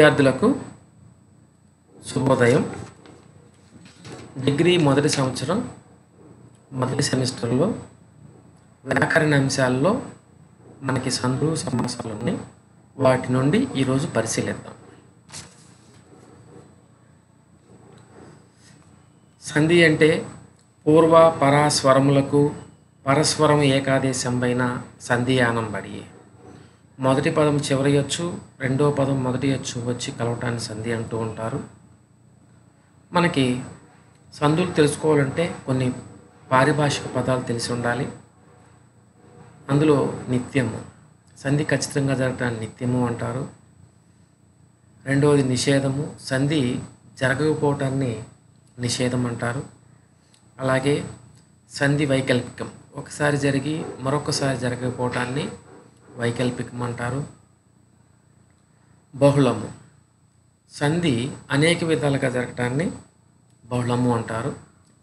విద్యార్థులకు శుభోదయం. డిగ్రీ మొదటి సంవత్సరం మొదటి సెమిస్టర్లో వ్యాకరణ అంశాల్లో మనకి సంధులు సమాసాలు ఉన్నాయి. వాటి నుండి ఈరోజు పరిశీలిద్దాం. సంధి అంటే పూర్వ పరాస్వరములకు పరస్వరం ఏకాదేశంపైన సంధియానం బడి మొదటి పదం చివరి అచ్చు, రెండో పదం మొదటి అచ్చు వచ్చి కలవటాన్ని సంధి అంటూ ఉంటారు. మనకి సంధులు తెలుసుకోవాలంటే కొన్ని పారిభాషిక పదాలు తెలిసి ఉండాలి. అందులో నిత్యము, సంధి ఖచ్చితంగా జరగటాన్ని నిత్యము అంటారు. రెండవది నిషేధము, సంధి జరగకపోవటాన్ని నిషేధం అంటారు. అలాగే సంధి వైకల్పికం, ఒకసారి జరిగి మరొకసారి జరగకపోవటాన్ని వైకల్పికం అంటారు. బహుళము, సంధి అనేక విధాలుగా జరగటాన్ని బహుళము అంటారు.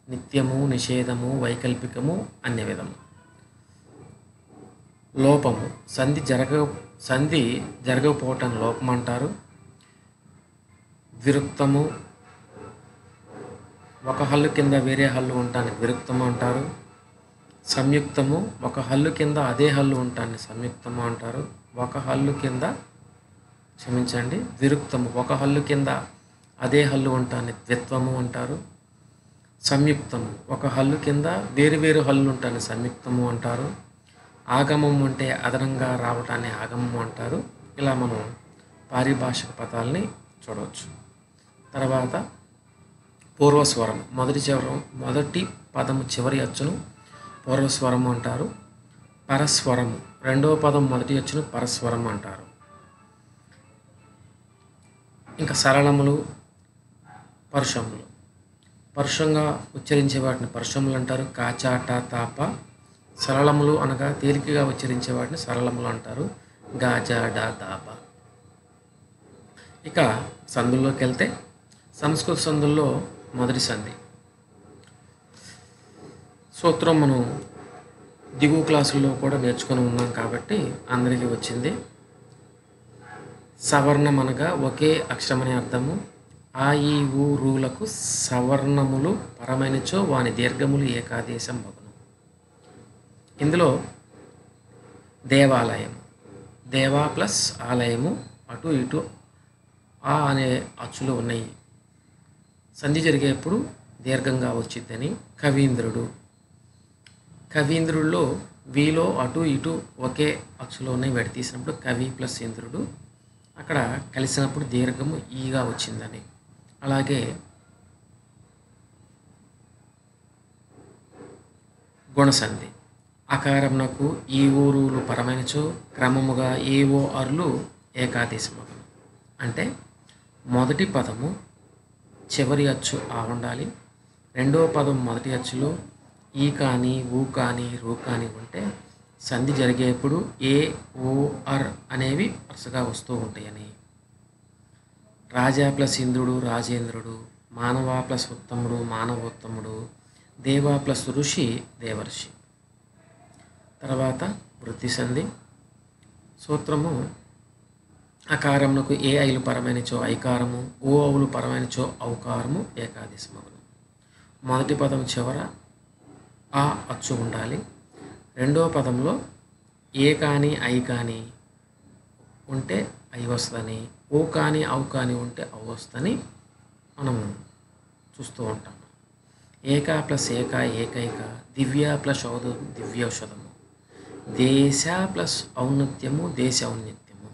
నిత్యము, నిషేధము, వైకల్పికము అన్ని విధము. లోపము, సంధి జరగకపోవటాన్ని లోపం అంటారు. విరుక్తము, ఒక హల్లు కింద వేరే హల్లు ఉండటానికి విరుక్తము అంటారు. సంయుక్తము, ఒక హల్లు కింద అదే హల్లు ఉండటాన్ని సంయుక్తము అంటారు. విరుక్తము, ఒక హల్లు కింద అదే హల్లు ఉండటాన్ని ద్విత్వము అంటారు. సంయుక్తము, ఒక హల్లు కింద వేరు హల్లు ఉండటాన్ని సంయుక్తము అంటారు. ఆగమము అంటే అదనంగా రావటాన్ని ఆగమము అంటారు. ఇలా మనం పారిభాషిక పదాలని చూడవచ్చు. తర్వాత పూర్వస్వరం, మొదటి పదము చివరి అచ్చును పూర్వస్వరము అంటారు. పరస్వరము, రెండవ పదం మొదటి అచ్చును పరస్వరం అంటారు. ఇంకా సరళములు, పరుషములు, పరుషంగా ఉచ్చరించే వాటిని పరుషములు అంటారు. కాచాట తాప. సరళములు అనగా తేలికగా ఉచ్చరించే వాటిని సరళములు అంటారు. గాజాడా దాబ. ఇక సందుల్లోకి వెళ్తే సంస్కృత సందుల్లో మొదటి సంధి సూత్రం మనం దిగువ క్లాసుల్లో కూడా నేర్చుకొని ఉన్నాం కాబట్టి అందరికీ వచ్చింది. సవర్ణం అనగా ఒకే అక్షరమనే అర్థము. ఆ ఈ ఊ రూలకు సవర్ణములు పరమైనచో వాని దీర్ఘములు ఏకాదేశం మగును. ఇందులో దేవాలయం, దేవా ప్లస్ ఆలయము, అటు ఇటు ఆ అనే అచ్చులు ఉన్నాయి. సంధి జరిగేప్పుడు దీర్ఘంగా వచ్చిద్దని. కవీంద్రుల్లో వీలో అటు ఇటు ఒకే అచ్చులో ఉన్నాయి. విడతీసినప్పుడు కవి ప్లస్ ఇంద్రుడు, అక్కడ కలిసినప్పుడు దీర్ఘము ఈగా వచ్చిందని. అలాగే గుణసంధి, అకారమునకు ఈ ఊరులు పరమైనచో క్రమముగా ఏవో అర్లు ఏకాదేశమగును. అంటే మొదటి పదము చివరి అచ్చు ఆ ఉండాలి. రెండవ పదం మొదటి అచ్చులో ఈ కానీ, ఊ కానీ, రూ కానీ ఉంటే సంధి జరిగేప్పుడు ఏ, ఓ, అర్ అనేవి వరుసగా వస్తూ ఉంటాయని. రాజా ప్లస్ ఇంద్రుడు రాజేంద్రుడు, మానవ ప్లస్ ఉత్తముడు మానవోత్తముడు, దేవ ప్లస్ ఋషి దేవర్షి. తర్వాత వృద్ధి సంధి సూత్రము అకారమునకు ఏ ఐలు పరమైనచో ఐకారము, ఓ అవులు పరమైనచో ఔకారము ఏకాదేశమగును. మొదటి పదం చివర ఆ అచ్చు ఉండాలి. రెండవ పదంలో ఏ కానీ ఐ కానీ ఉంటే ఐ వస్తుందని, ఓ కానీ ఔ కానీ ఉంటే ఔ వస్తుందని మనము చూస్తూ ఉంటాము. ఏక ప్లస్ ఏకైక, దివ్య ప్లస్ దివ్యౌషధము, దేశ ప్లస్ ఔన్నత్యము దేశ ఔన్నత్యము.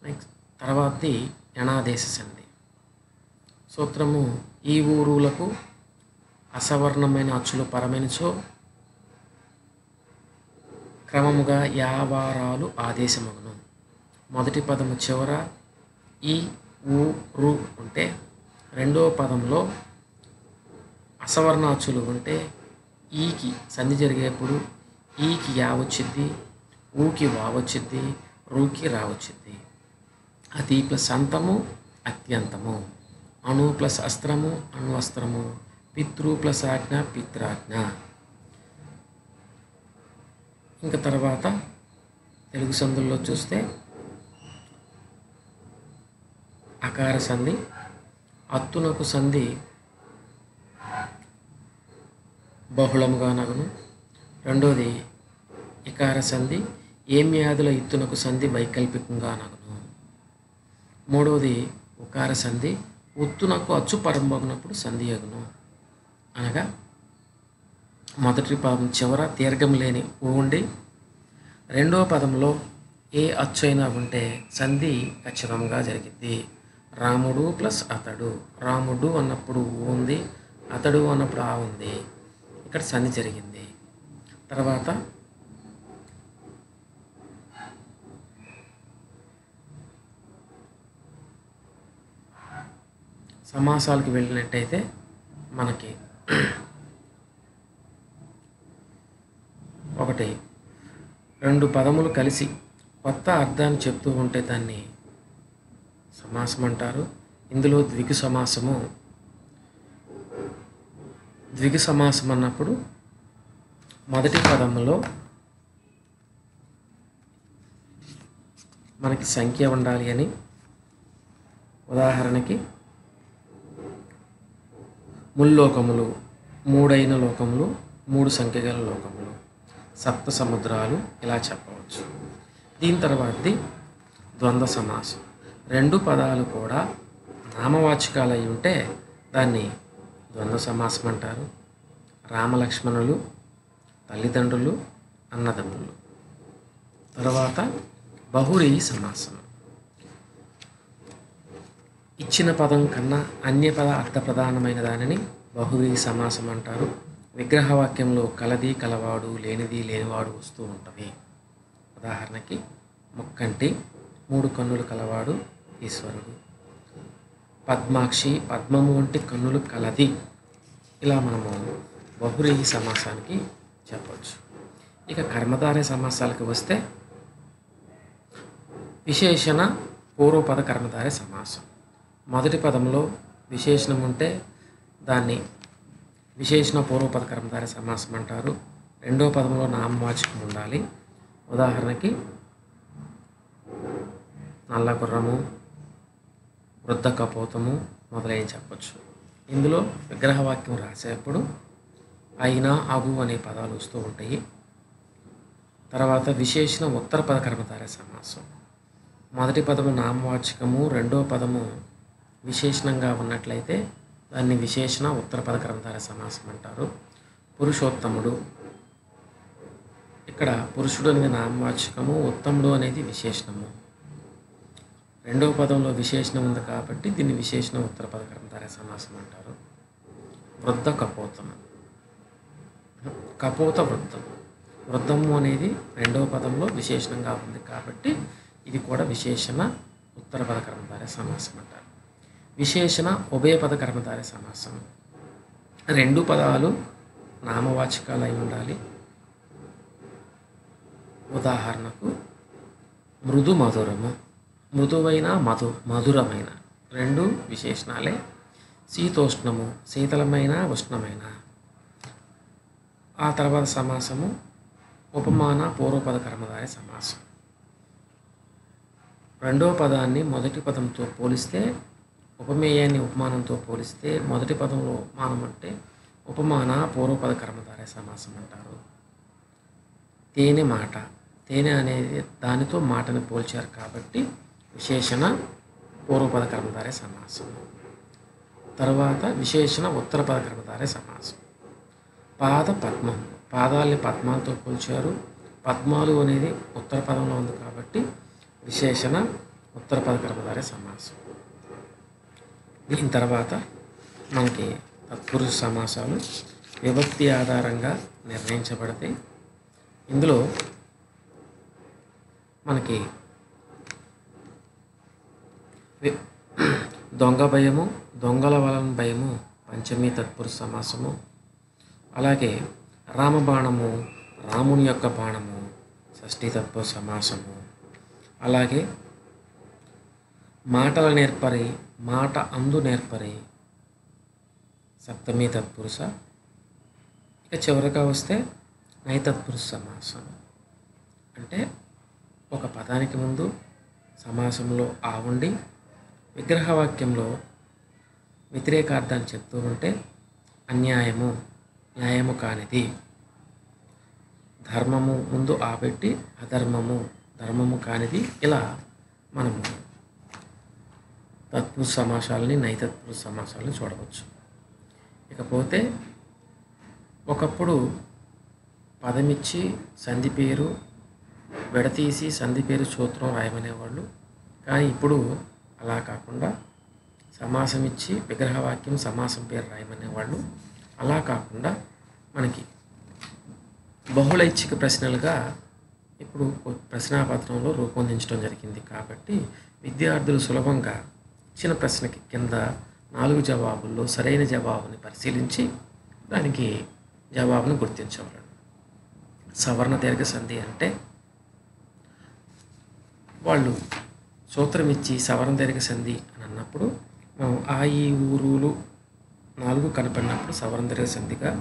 నెక్స్ట్ తర్వాతది యణాదేశ సంధి సూత్రము ఈ ఊరులకు అసవర్ణమైన అచ్చులు పరమైనచో క్రమముగా యావారాలు ఆదేశమగును. మొదటి పదము చివర ఈ ఊ రు ఉంటే రెండవ పదంలో అసవర్ణ అచ్చులు ఉంటే ఈకి సంధి జరిగేప్పుడు ఈకి యా వచ్చిద్ది, ఊకి వా వచ్చిద్ది, రూకి రా వచ్చిద్ది. అతి ప్లస్ అంతము అత్యంతము, అణు ప్లస్ అస్త్రము అణ్వస్త్రము, పితృ ప్లస్ ఆజ్ఞ పిత్రాజ్ఞ. ఇంకా తర్వాత తెలుగు సందుల్లో చూస్తే అకార సంధి. అత్తునకు సంధి బహుళముగా నగును. రెండోది ఇకార సంధి. ఏమ్యాదుల ఇత్తునకు సంధి వైకల్పికంగా నగును. మూడవది ఉకార సంధి. ఉత్తునకు అచ్చు పరంబగునప్పుడు సంధి అగును. అనగా మొదటి పదం చివర దీర్ఘం లేని ఉండి రెండో పదంలో ఏ అచ్చు అయినా ఉంటే సంధి ఖచ్చితంగా జరిగింది. రాముడు ప్లస్ అతడు. రాముడు అన్నప్పుడు ఉంది, అతడు అన్నప్పుడు ఆ ఉంది. ఇక్కడ సంధి జరిగింది. తర్వాత సమాసాలకు వెళ్ళినట్టయితే మనకి ఒకటి రెండు పదములు కలిసి కొత్త అర్థాన్ని చెప్తూ ఉంటే దాన్ని సమాసం అంటారు. ఇందులో ద్విగు సమాసం అన్నప్పుడు మొదటి పదంలో మనకి సంఖ్య ఉండాలి అని. ఉదాహరణకి ముల్లోకములు, మూడైన లోకములు, మూడు సంఖ్యగల లోకములు, సప్త సముద్రాలు, ఇలా చెప్పవచ్చు. దీని తర్వాతది ద్వంద్వ సమాసం. రెండు పదాలు కూడా నామవాచకాలు అయి ఉంటే దాన్ని ద్వంద్వ సమాసం అంటారు. రామలక్ష్మణులు, తల్లిదండ్రులు, అన్నదమ్ములు. తర్వాత బహువ్రీహి సమాసం. ఇచ్చిన పదం కన్నా అన్య పద అర్థప్రధానమైన దానిని బహువ్రీహి సమాసం అంటారు. విగ్రహవాక్యంలో కలది కలవాడు, లేనిది లేనివాడు వస్తూ ఉంటుంది. ఉదాహరణకి ముక్కంటి, మూడు కన్నులు కలవాడు ఈశ్వరుడు. పద్మాక్షి, పద్మము వంటి కన్నులు కలది. ఇలా మనము బహువ్రీహి సమాసానికి చెప్పవచ్చు. ఇక కర్మధారయ సమాసాలకు వస్తే విశేషణ పూర్వపద కర్మధారయ సమాసం. మొదటి పదంలో విశేషణం ఉంటే దాన్ని విశేషణ పూర్వపద కర్మధారయ సమాసం అంటారు. రెండో పదంలో నామవాచకం ఉండాలి. ఉదాహరణకి నల్ల గుర్రము, వృద్ధ కపోతము మొదలైన చెప్పచ్చు. ఇందులో విగ్రహవాక్యం రాసేటప్పుడు అయినా, అగు అనే పదాలు వస్తూ ఉంటాయి. తర్వాత విశేషణ ఉత్తర పద కర్మధారయ సమాసం. మొదటి పదము నామవాచకము, రెండో పదము విశేషణంగా ఉన్నట్లయితే దాన్ని విశేషణ ఉత్తర పద కర్మధారయ సమాసం అంటారు. పురుషోత్తముడు, ఇక్కడ పురుషుడు అనేది నామవాచకము, ఉత్తముడు అనేది విశేషణము. రెండవ పదంలో విశేషణం ఉంది కాబట్టి దీన్ని విశేషణ ఉత్తర పద కర్మధారయ సమాసం అంటారు. వృద్ధ కపోతము, కపోత వృద్ధం. వృద్ధము అనేది రెండవ పదంలో విశేషణంగా ఉంది కాబట్టి ఇది కూడా విశేషణ ఉత్తర పద కర్మధారయ సమాసం అంటారు. విశేషణ ఉభయ పద కర్మధారయ సమాసం. రెండు పదాలు నామవాచకాలు అయి ఉండాలి. ఉదాహరణకు మృదు మధురము, మృదువైన మధురమైన రెండు విశేషణాలే. శీతోష్ణము, శీతలమైన ఉష్ణమైన. ఆ తర్వాత సమాసము ఉపమాన పూర్వపద కర్మధారయ సమాసం. రెండో పదాన్ని మొదటి పదంతో పోలిస్తే, ఉపమేయాన్ని ఉపమానంతో పోలిస్తే మొదటి పదంలో ఉపమానం అంటే ఉపమాన పూర్వపద కర్మధారయ సమాసం అంటారు. తేనె మాట, తేనె అనేది దానితో మాటని పోల్చారు కాబట్టి విశేషణ పూర్వపద కర్మధారయ సమాసం. తర్వాత విశేషణ ఉత్తర పద కర్మధారయ సమాసం. పాద పద్మం, పాదాలని పద్మాలతో పోల్చారు. పద్మాలు అనేది ఉత్తర పదంలో ఉంది కాబట్టి విశేషణ ఉత్తర పద కర్మధారయ సమాసం. దీని తర్వాత మనకి తత్పురుష సమాసాలు విభక్తి ఆధారంగా నిర్ణయించబడతాయి. ఇందులో మనకి దొంగ భయము, దొంగల వలన భయము పంచమీ తత్పురుష సమాసము. అలాగే రామబాణము, రాముని యొక్క బాణము షష్ఠీ తత్పురుష సమాసము. అలాగే మాటల నేర్పరి, మాట అందు నేర్పరి సప్తమీ తత్పురుష. ఇక చివరగా వస్తే నైతత్పురుష సమాసం. అంటే ఒక పదానికి ముందు సమాసంలో ఆ ఉండి విగ్రహవాక్యంలో వ్యతిరేకార్థాన్ని చెప్తూ ఉంటే అన్యాయము, న్యాయము కానిది, ధర్మము ముందు ఆపెట్టి అధర్మము, ధర్మము కానిది, ఇలా మనము తత్పురుష సమాసాలని, నైతత్పురుష సమాసాలని చూడవచ్చు. ఇకపోతే ఒకప్పుడు పదమిచ్చి సంధి పేరు విడతీసి సంధి పేరు సూత్రం రాయమనేవాళ్ళు. కానీ ఇప్పుడు అలా కాకుండా సమాసం ఇచ్చి విగ్రహవాక్యం సమాసం పేరు రాయమనేవాళ్ళు. అలా కాకుండా మనకి బహుళ ఐచ్ఛిక ప్రశ్నలుగా ఇప్పుడు ప్రశ్నాపత్రంలో రూపొందించడం జరిగింది. కాబట్టి విద్యార్థులు సులభంగా ఇచ్చిన ప్రశ్నకి కింద 4 జవాబుల్లో సరైన జవాబుని పరిశీలించి దానికి జవాబును గుర్తించగలరు. సవర్ణ దీర్ఘ సంధి అంటే వాళ్ళు సూత్రం ఇచ్చి సవర్ణ దీర్ఘ సంధి అని అన్నప్పుడు మనం ఆ ఈ ఊరులు 4 కనపడినప్పుడు సవర్ణ దీర్ఘ సంధిగా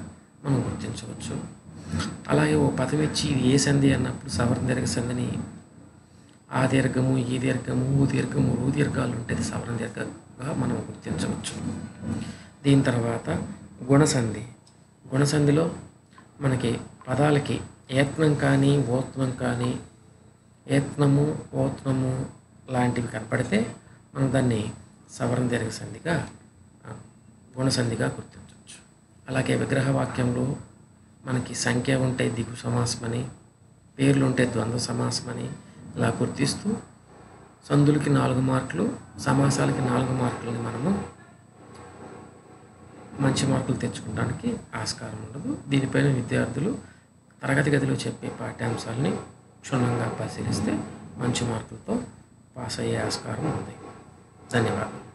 మనం గుర్తించవచ్చు. అలాగే ఓ పదం ఇచ్చి ఇది ఏ సంధి అన్నప్పుడు సవర్ణ దీర్ఘ సంధిని ఆ దీర్ఘము, ఈ దీర్ఘము, ఊ దీర్ఘము, రూ దీర్ఘాలు ఉంటే సవర్ణ దీర్ఘంగా మనం గుర్తించవచ్చు. దీని తర్వాత గుణసంధి. గుణసంధిలో మనకి పదాలకి ఏత్నం కానీ ఓత్నం కానీ, ఏత్నము ఓత్నము లాంటివి కనపడితే మనం దాన్ని సవర్ణ దీర్ఘ సంధిగా, గుణసంధిగా గుర్తించవచ్చు. అలాగే విగ్రహవాక్యంలో మనకి సంఖ్య ఉంటే దిగు సమాసమని, పేర్లు ఉంటే ద్వంద్వ సమాసమని ఇలా గుర్తిస్తూ సందులకి 4 మార్కులు, సమాసాలకి 4 మార్కులని మనము మంచి మార్కులు తెచ్చుకోవడానికి ఆస్కారం ఉండదు. దీనిపైన విద్యార్థులు తరగతి గదిలో చెప్పే పాఠ్యాంశాలని క్షుణ్ణంగా పరిశీలిస్తే మంచి మార్కులతో పాస్ అయ్యే ఆస్కారం ఉంది. ధన్యవాదాలు.